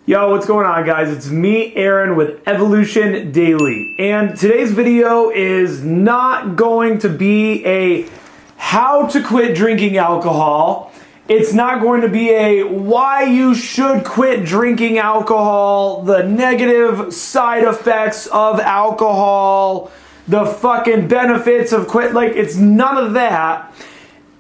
Yo, what's going on, guys? It's me, Aaron, with Evolution Daily. And today's video is not going to be a how to quit drinking alcohol. It's not going to be a why you should quit drinking alcohol, the negative side effects of alcohol, the fucking benefits of quit. Like, it's none of that.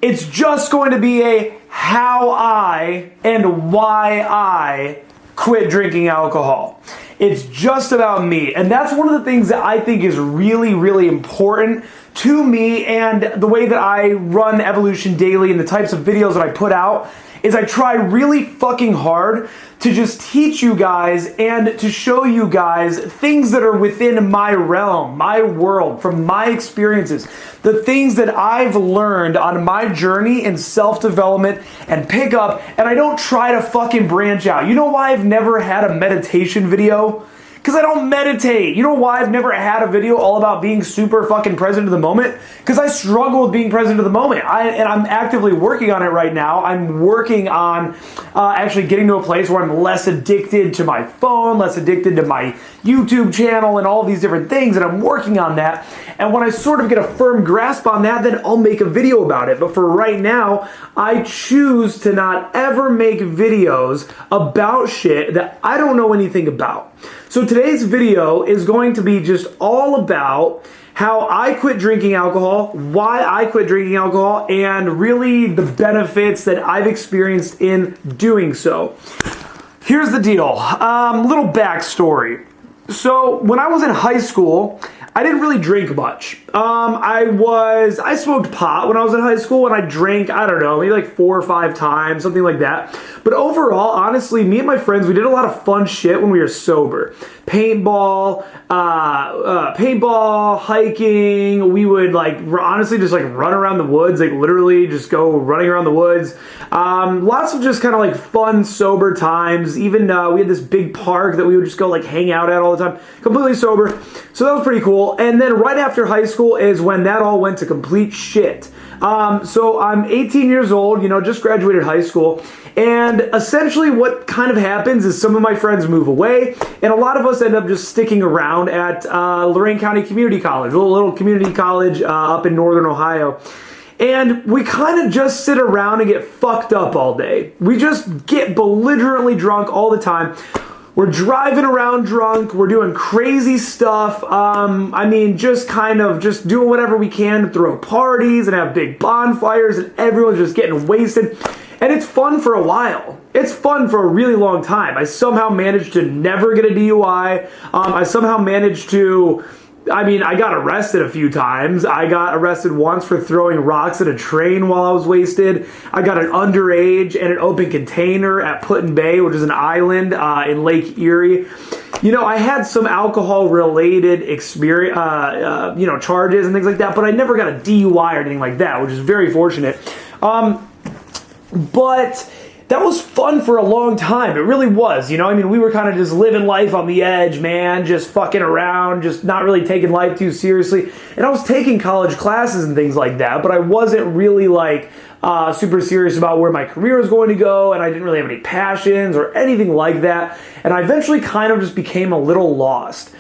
It's just going to be a how I and why I quit drinking alcohol. It's just about me. And that's one of the things that I think is really, really important to me and the way that I run Evolution Daily and the types of videos that I put out is I try really fucking hard to just teach you guys and to show you guys things that are within my realm, my world, from my experiences, the things that I've learned on my journey in self-development and pick up, and I don't try to fucking branch out. You know why I've never had a meditation video? Because I don't meditate. You know why I've never had a video all about being super fucking present to the moment? Because I struggle with being present to the moment. And I'm actively working on it right now. I'm working on actually getting to a place where I'm less addicted to my phone, less addicted to my YouTube channel and all these different things, and I'm working on that. And when I sort of get a firm grasp on that, then I'll make a video about it. But for right now, I choose to not ever make videos about shit that I don't know anything about. So today's video is going to be just all about how I quit drinking alcohol, why I quit drinking alcohol, and really the benefits that I've experienced in doing so. Here's the deal, little backstory. So when I was in high school, I didn't really drink much. I smoked pot when I was in high school, and I drank, I don't know, maybe like 4 or 5 times, something like that. But overall, honestly, me and my friends, we did a lot of fun shit when we were sober. Paintball, hiking. We would honestly just run around the woods, literally just go running around the woods. Lots of just kind of fun, sober times. Even we had this big park that we would just go hang out at all the time, completely sober. So that was pretty cool. And then right after high school is when that all went to complete shit. So I'm 18 years old, just graduated high school. And essentially what kind of happens is some of my friends move away, and a lot of us end up just sticking around at Lorain County Community College, a little community college up in northern Ohio. And we kind of just sit around and get fucked up all day. We just get belligerently drunk all the time. We're driving around drunk. We're doing crazy stuff. Just doing whatever we can to throw parties and have big bonfires, and everyone's just getting wasted. And it's fun for a while. It's fun for a really long time. I somehow managed to never get a DUI. I somehow managed to... I got arrested a few times. I got arrested once for throwing rocks at a train while I was wasted. I got an underage and an open container at Put-in Bay, which is an island in Lake Erie. I had some alcohol-related experience, charges and things like that, but I never got a DUI or anything like that, which is very fortunate. But that was fun for a long time. It really was, we were kind of just living life on the edge, man, just fucking around, just not really taking life too seriously. And I was taking college classes and things like that, but I wasn't really super serious about where my career was going to go, and I didn't really have any passions or anything like that. And I eventually kind of just became a little lost.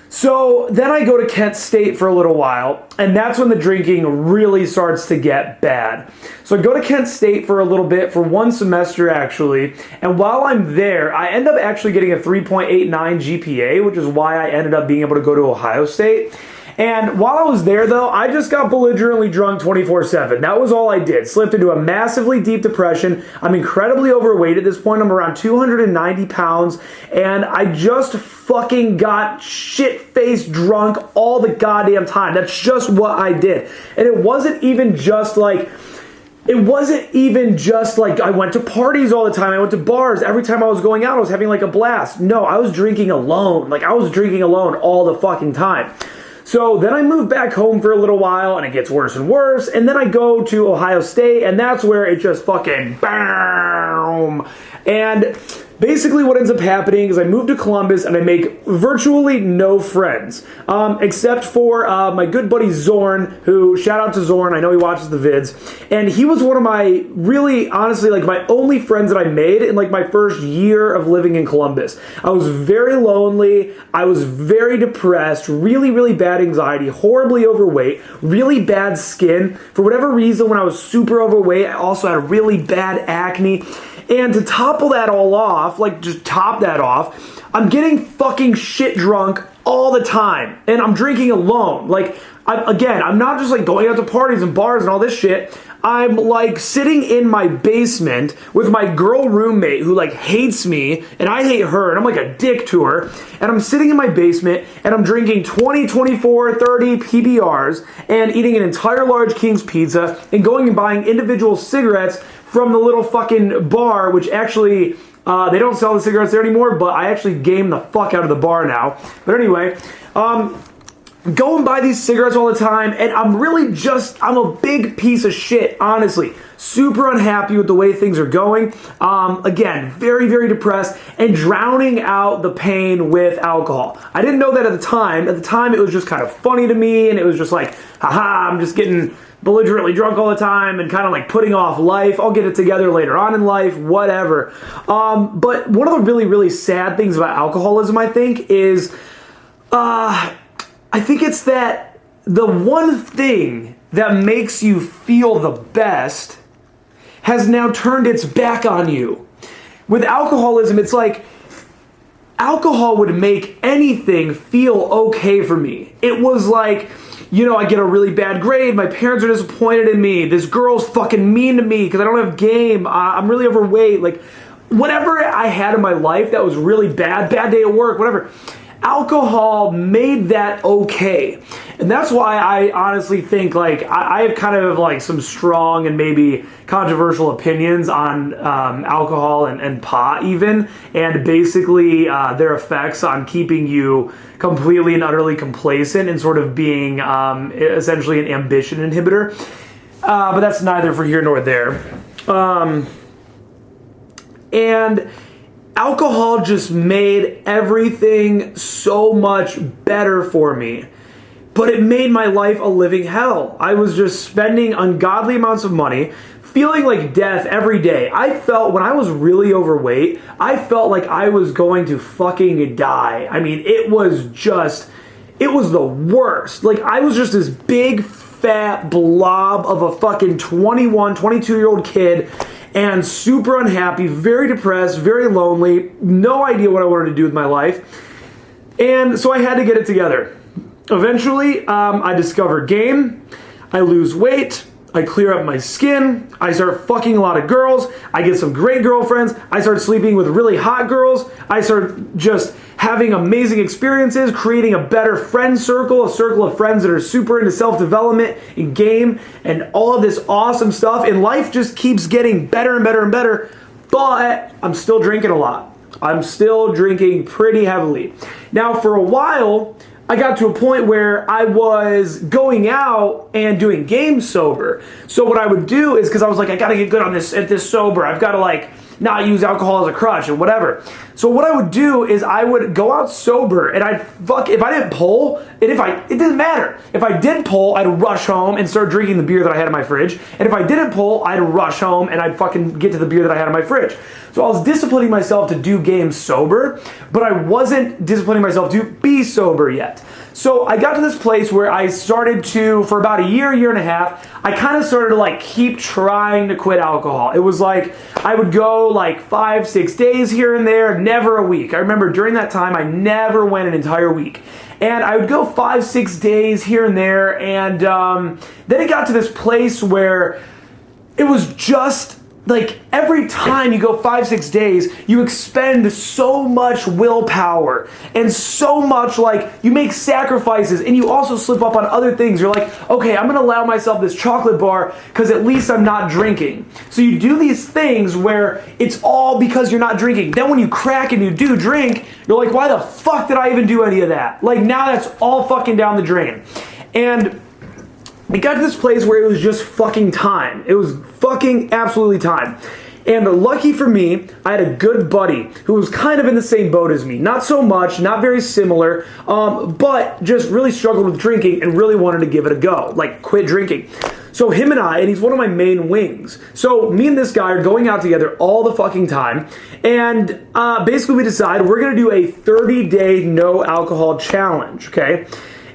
So then I go to Kent State for a little while, and that's when the drinking really starts to get bad. So I go to Kent State for a little bit, for 1 semester actually, and while I'm there, I end up actually getting a 3.89 GPA, which is why I ended up being able to go to Ohio State. And while I was there, though, I just got belligerently drunk 24/7. That was all I did. Slipped into a massively deep depression. I'm incredibly overweight at this point. I'm around 290 pounds. And I just fucking got shit-faced drunk all the goddamn time. That's just what I did. And it wasn't even just I went to parties all the time. I went to bars. Every time I was going out, I was having a blast. No, I was drinking alone. I was drinking alone all the fucking time. So then I moved back home for a little while, and it gets worse and worse. And then I go to Ohio State, and that's where it just fucking boom. And basically what ends up happening is I move to Columbus and I make virtually no friends, except for my good buddy Zorn, who, shout out to Zorn, I know he watches the vids, and he was one of my, really, honestly, like my only friends that I made in like my first year of living in Columbus. I was very lonely, I was very depressed, really, really bad anxiety, horribly overweight, really bad skin. For whatever reason, when I was super overweight, I also had really bad acne. And to topple that all off, like just top that off, I'm getting fucking shit drunk all the time. And I'm drinking alone. Like, I'm not just like going out to parties and bars and all this shit. I'm like sitting in my basement with my girl roommate who like hates me and I hate her and I'm like a dick to her. And I'm sitting in my basement and I'm drinking 20, 24, 30 PBRs and eating an entire large King's pizza and going and buying individual cigarettes from the little fucking bar, which actually, they don't sell the cigarettes there anymore, but I actually game the fuck out of the bar now. But anyway, go and buy these cigarettes all the time, and I'm a big piece of shit, honestly. Super unhappy with the way things are going. Again, very, very depressed, and drowning out the pain with alcohol. I didn't know that at the time. At the time, it was just kind of funny to me, and it was just like, haha, I'm just getting belligerently drunk all the time and kind of like putting off life. I'll get it together later on in life, whatever. But one of the really, really sad things about alcoholism, I think, is I think it's that the one thing that makes you feel the best has now turned its back on you. With alcoholism, it's like alcohol would make anything feel okay for me. It was like, I get a really bad grade, my parents are disappointed in me, this girl's fucking mean to me because I don't have game, I'm really overweight, like whatever I had in my life that was really bad day at work, whatever. Alcohol made that okay. And that's why I honestly think like I have kind of like some strong and maybe controversial opinions on alcohol and pot even, and basically their effects on keeping you completely and utterly complacent and sort of being essentially an ambition inhibitor. But that's neither for here nor there. And alcohol just made everything so much better for me. But it made my life a living hell. I was just spending ungodly amounts of money, feeling like death every day. I felt, when I was really overweight, I felt like I was going to fucking die. I mean, it was the worst. Like, I was just this big, fat blob of a fucking 21, 22-year-old kid, and super unhappy, very depressed, very lonely, no idea what I wanted to do with my life. And so I had to get it together. Eventually, I discover game, I lose weight, I clear up my skin, I start fucking a lot of girls, I get some great girlfriends, I start sleeping with really hot girls, I start just having amazing experiences, creating a better friend circle, a circle of friends that are super into self-development and game and all of this awesome stuff, and life just keeps getting better and better and better, but I'm still drinking a lot. I'm still drinking pretty heavily. Now, for a while, I got to a point where I was going out and doing games sober. So what I would do is, because I was like, I gotta get good on this at this sober. I've got to like not use alcohol as a crutch and whatever. So what I would do is I would go out sober and if I didn't pull, and it didn't matter. If I did pull, I'd rush home and start drinking the beer that I had in my fridge. And if I didn't pull, I'd rush home and I'd fucking get to the beer that I had in my fridge. So I was disciplining myself to do games sober, but I wasn't disciplining myself to be sober yet. So I got to this place where I started to, for about a year and a half, I kind of started to like keep trying to quit alcohol. It was like, I would go like 5-6 days here and there, never a week. I remember during that time, I never went an entire week. And I would go 5-6 days here and there, and then it got to this place where it was just like every time you go 5-6 days, you expend so much willpower and so much, like, you make sacrifices, and you also slip up on other things. You're like, okay, I'm gonna allow myself this chocolate bar because at least I'm not drinking. So you do these things where it's all because you're not drinking. Then when you crack and you do drink, you're like, why the fuck did I even do any of that? Like, now that's all fucking down the drain. And it got to this place where it was just fucking time. It was fucking absolutely time. And lucky for me, I had a good buddy who was kind of in the same boat as me. Not so much, not very similar, but just really struggled with drinking and really wanted to give it a go, like quit drinking. So him and he's one of my main wings. So me and this guy are going out together all the fucking time. And basically we decide we're going to do a 30-day no alcohol challenge, okay?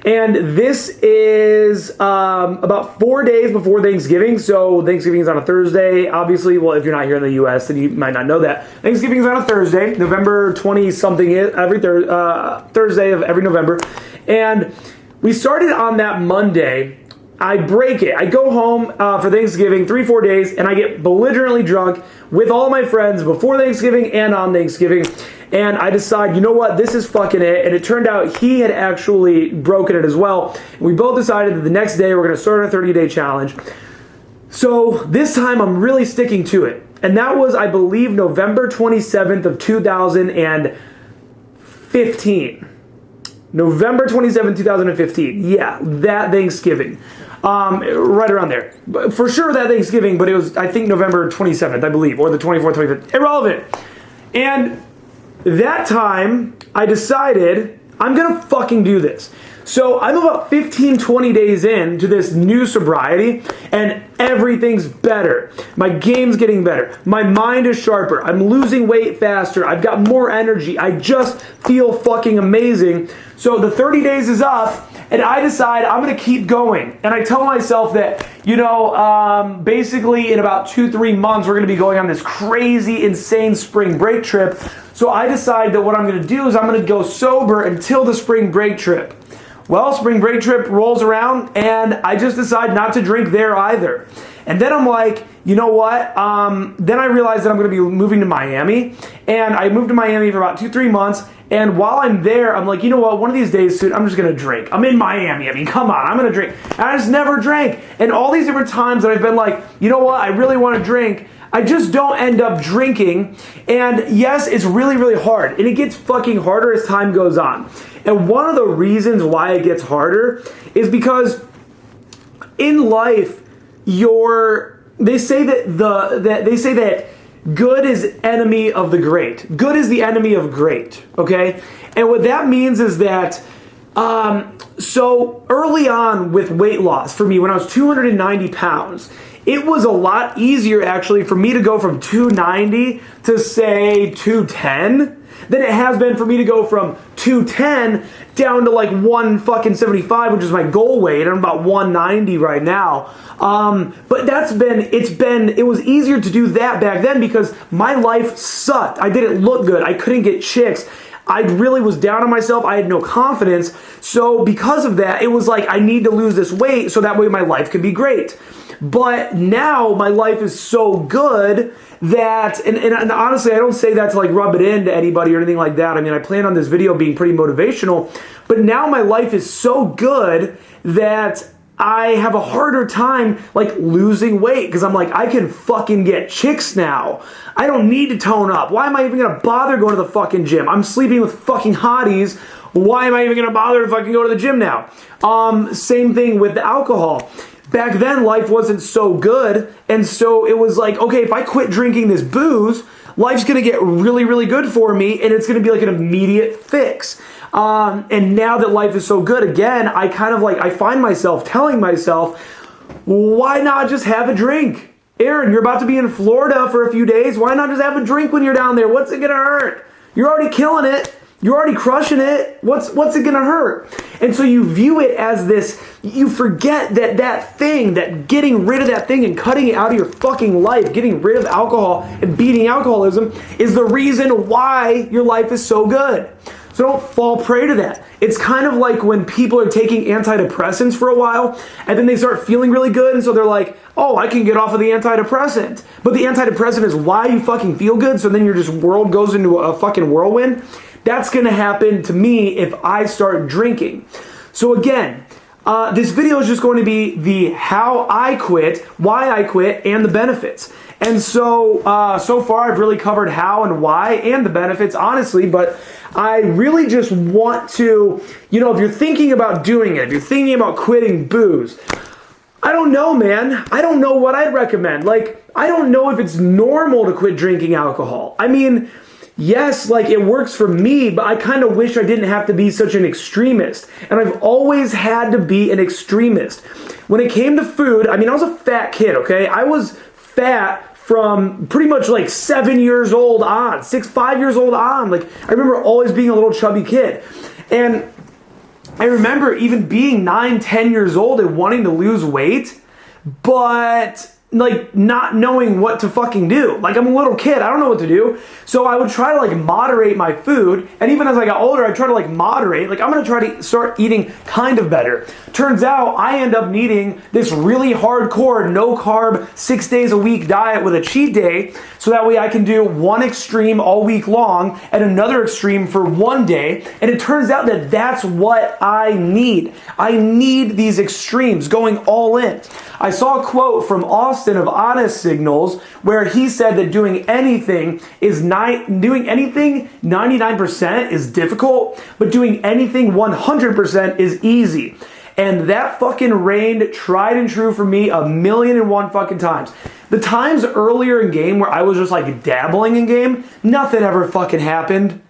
And this is about 4 days before Thanksgiving. So Thanksgiving is on a Thursday. Obviously, well, if you're not here in the U.S., then you might not know that. Thanksgiving is on a Thursday, November 20-something, every Thursday of every November. And we started on that Monday. I break it. I go home for Thanksgiving, 3-4 days, and I get belligerently drunk with all my friends before Thanksgiving and on Thanksgiving. And I decide, you know what, this is fucking it. And it turned out he had actually broken it as well. We both decided that the next day we're going to start a 30-day challenge. So this time I'm really sticking to it. And that was, I believe, November 27th of 2015. November 27th, 2015. Yeah, that Thanksgiving. Right around there. For sure that Thanksgiving, but it was, I think, November 27th, I believe, or the 24th, 25th. Irrelevant. And that time, I decided I'm going to fucking do this. So I'm about 15, 20 days into this new sobriety, and everything's better. My game's getting better. My mind is sharper. I'm losing weight faster. I've got more energy. I just feel fucking amazing. So the 30 days is up, and I decide I'm going to keep going. And I tell myself that, you know, basically in about 2-3 months, we're going to be going on this crazy, insane spring break trip. So I decide that what I'm going to do is I'm going to go sober until the spring break trip. Well, spring break trip rolls around, and I just decide not to drink there either. And then I'm like, you know what? Then I realize that I'm going to be moving to Miami. And I moved to Miami for about 2-3 months. And while I'm there, I'm like, you know what? One of these days soon, I'm just going to drink. I'm in Miami. I mean, come on. I'm going to drink. And I just never drank. And all these different times that I've been like, you know what? I really want to drink. I just don't end up drinking. And yes, it's really, really hard. And it gets fucking harder as time goes on. And one of the reasons why it gets harder is because in life, they say that good is enemy of the great. Good is the enemy of great, okay? And what that means is that, so early on with weight loss, for me, when I was 290 pounds, it was a lot easier actually for me to go from 290 to say 210 than it has been for me to go from 210 down to like 175, which is my goal weight. I'm about 190 right now. But it was easier to do that back then because my life sucked. I didn't look good. I couldn't get chicks. I really was down on myself. I had no confidence. So because of that, it was like, I need to lose this weight so that way my life could be great. But now my life is so good that, and honestly, I don't say that to like rub it into anybody or anything like that. I mean, I plan on this video being pretty motivational, but now my life is so good that I have a harder time like losing weight because I'm like, I can fucking get chicks now. I don't need to tone up. Why am I even gonna bother going to the fucking gym? I'm sleeping with fucking hotties. Why am I even gonna bother if I can go to the gym now? Same thing with the alcohol. Back then, life wasn't so good, and so it was like, okay, if I quit drinking this booze, life's gonna get really, really good for me, and it's gonna be like an immediate fix. And now that life is so good, again, I find myself telling myself, why not just have a drink? Aaron, you're about to be in Florida for a few days. Why not just have a drink when you're down there? What's it gonna hurt? You're already killing it. You're already crushing it. What's it gonna hurt? And so you view it as this, you forget that thing, that getting rid of that thing and cutting it out of your fucking life, getting rid of alcohol and beating alcoholism is the reason why your life is so good. So don't fall prey to that. It's kind of like when people are taking antidepressants for a while and then they start feeling really good and so they're like, oh, I can get off of the antidepressant. But the antidepressant is why you fucking feel good, so then your world goes into a fucking whirlwind. That's going to happen to me if I start drinking. So again, this video is just going to be the how I quit, why I quit, and the benefits. And so far I've really covered how and why and the benefits, honestly, but I really just want to, if you're thinking about doing it, if you're thinking about quitting booze, I don't know, man. I don't know what I'd recommend. Like, I don't know if it's normal to quit drinking alcohol. I mean, yes, like it works for me, but I kind of wish I didn't have to be such an extremist. And I've always had to be an extremist. When it came to food, I mean, I was a fat kid, okay? I was fat from pretty much like 7 years old on, 5 years old on. Like, I remember always being a little chubby kid. And I remember even being 9, 10 years old and wanting to lose weight, but like not knowing what to fucking do. Like, I'm a little kid, I don't know what to do. So I would try to like moderate my food. And even as I got older, I try to like moderate. Like, I'm gonna try to start eating kind of better. Turns out I end up needing this really hardcore, no carb, 6 days a week diet with a cheat day. So that way I can do one extreme all week long and another extreme for one day. And it turns out that that's what I need. I need these extremes, going all in. I saw a quote from Austin of Honest Signals where he said that doing anything 99% is difficult, but doing anything 100% is easy. And that fucking reigned tried and true for me 1,000,001 fucking times. The times earlier in game where I was just like dabbling in game, nothing ever fucking happened.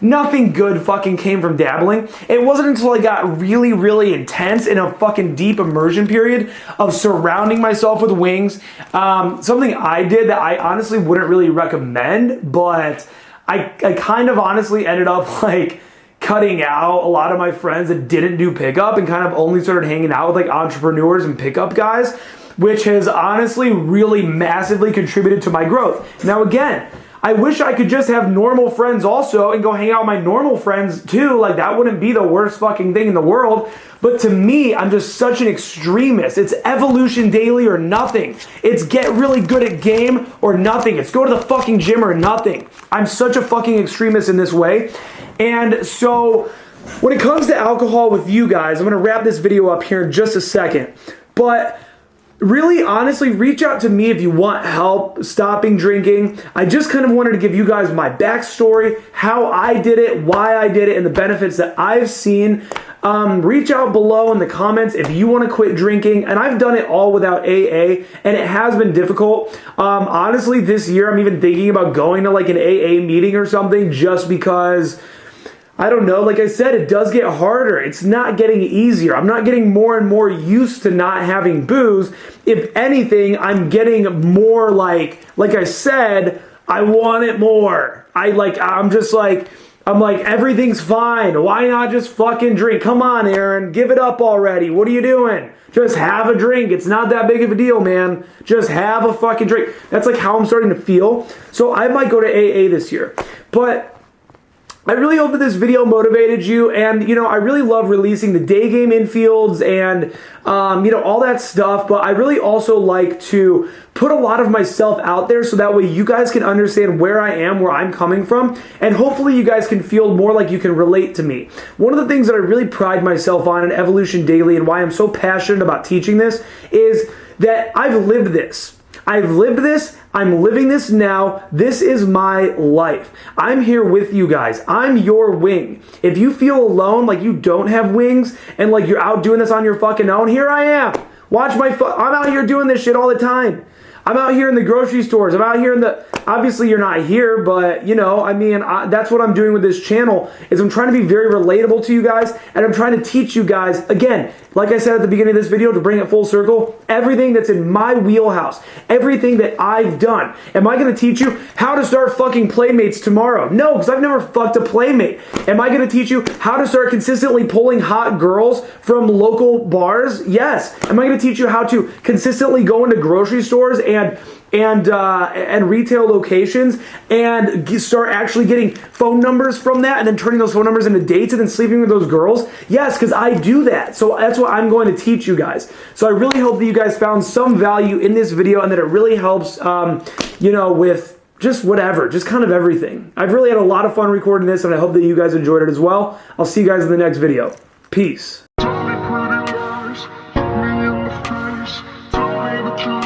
Nothing good fucking came from dabbling. It wasn't until I got really, really intense in a fucking deep immersion period of surrounding myself with wings. Something I did that I honestly wouldn't really recommend, but I kind of honestly ended up like cutting out a lot of my friends that didn't do pickup and kind of only started hanging out with like entrepreneurs and pickup guys, which has honestly really massively contributed to my growth. Now again, I wish I could just have normal friends also and go hang out with my normal friends too. Like, that wouldn't be the worst fucking thing in the world. But to me, I'm just such an extremist. It's evolution daily or nothing. It's get really good at game or nothing. It's go to the fucking gym or nothing. I'm such a fucking extremist in this way. And so when it comes to alcohol with you guys, I'm going to wrap this video up here in just a second. But really, honestly, reach out to me if you want help stopping drinking. I just kind of wanted to give you guys my backstory, how I did it, why I did it, and the benefits that I've seen. Reach out below in the comments if you want to quit drinking. And I've done it all without AA, and it has been difficult. Honestly, this year I'm even thinking about going to like an AA meeting or something just because, I don't know, like I said, it does get harder. It's not getting easier. I'm not getting more and more used to not having booze. If anything, I'm getting more like I said, I want it more. I'm like, everything's fine. Why not just fucking drink? Come on, Aaron, give it up already. What are you doing? Just have a drink. It's not that big of a deal, man. Just have a fucking drink. That's like how I'm starting to feel. So I might go to AA this year. But I really hope that this video motivated you, and, you know, I really love releasing the day game infields and, you know, all that stuff, but I really also like to put a lot of myself out there so that way you guys can understand where I am, where I'm coming from, and hopefully you guys can feel more like you can relate to me. One of the things that I really pride myself on in Evolution Daily and why I'm so passionate about teaching this is that I've lived this. I've lived this. I'm living this now. This is my life. I'm here with you guys. I'm your wing. If you feel alone, like you don't have wings, and like you're out doing this on your fucking own, here I am. Watch my I'm out here doing this shit all the time. I'm out here in the grocery stores. I'm out here in the, obviously you're not here, but you know, I mean, that's what I'm doing with this channel is I'm trying to be very relatable to you guys, and I'm trying to teach you guys, again, like I said at the beginning of this video, to bring it full circle, everything that's in my wheelhouse, everything that I've done. Am I going to teach you how to start fucking playmates tomorrow? No, because I've never fucked a playmate. Am I going to teach you how to start consistently pulling hot girls from local bars? Yes. Am I going to teach you how to consistently go into grocery stores and retail locations and start actually getting phone numbers from that and then turning those phone numbers into dates and then sleeping with those girls? Yes, because I do that. So that's what I'm going to teach you guys. So I really hope that you guys found some value in this video and that it really helps, you know, with just whatever, just kind of everything. I've really had a lot of fun recording this, and I hope that you guys enjoyed it as well. I'll see you guys in the next video. Peace. Tell me pretty lies, look me in the face, tell me that you